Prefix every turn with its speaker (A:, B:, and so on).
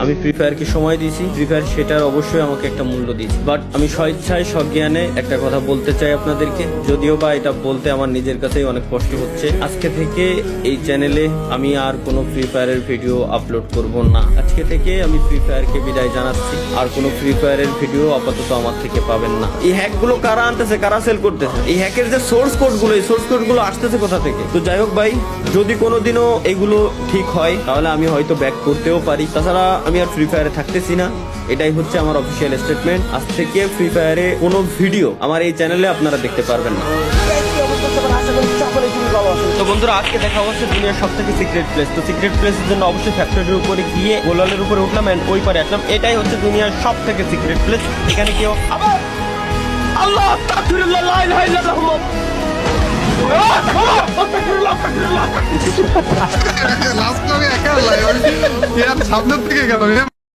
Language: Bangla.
A: আমি ফ্রি ফায়ারকে সময় দিয়েছি, ফ্রি ফায়ার সেটার অবশ্যই আমাকে একটা মূল্য দিয়েছি। বাট আমি স্বেচ্ছায় সজ্ঞানে একটা কথা বলতে চাই আপনাদেরকে, যদিও বা এটা বলতে আমার নিজের কাছেই অনেক কষ্ট হচ্ছে। আজকে থেকে এই চ্যানেলে আমি আর কোনো ফ্রি ফায়ারের ভিডিও আপলোড করব না। আজকে থেকে আমি ফ্রি ফায়ারকে বিদায় জানাচ্ছি। আর কোনো ফ্রি ফায়ারের ভিডিও আপাতত আমার থেকে পাবেন না। এই হ্যাকগুলো কারা আনতেছে, কারা সেল করতেছে, এই হ্যাকের যে সোর্স কোডগুলো, এই সোর্স কোডগুলো আসতেছে কোথা থেকে? তো যাই হোক ভাই, যদি কোনোদিনও এগুলো ঠিক হয় তাহলে আমি হয়তো ব্যাক করতেও পারি। তাছাড়া আমি আর ফ্রি ফায়ারে থাকতেছি না, এটাই হচ্ছে আমার অফিসিয়াল স্টেটমেন্ট। আজ থেকে ফ্রি ফায়ারে কোনো ভিডিও আমার এই চ্যানেলে আপনারা দেখতে পারবেন না। তো বন্ধুরা, আজকে দেখা হচ্ছে দুনিয়ার সব থেকে সিক্রেট প্লেস। তো সিক্রেট প্লেসের জন্য অবশ্যই ফ্যাক্টরির উপরে গিয়ে গোলালের উপরে উঠলাম এন্ড ওই পারে আসলাম। এটাই হচ্ছে দুনিয়ার সব থেকে সিক্রেট প্লেস। এখানে কেউ আবার আল্লাহ আস্তাগফিরুল্লাহ লা ইলাহা ইল্লাল্লাহ
B: লাস্ট আমি একা সামনের থেকে গেল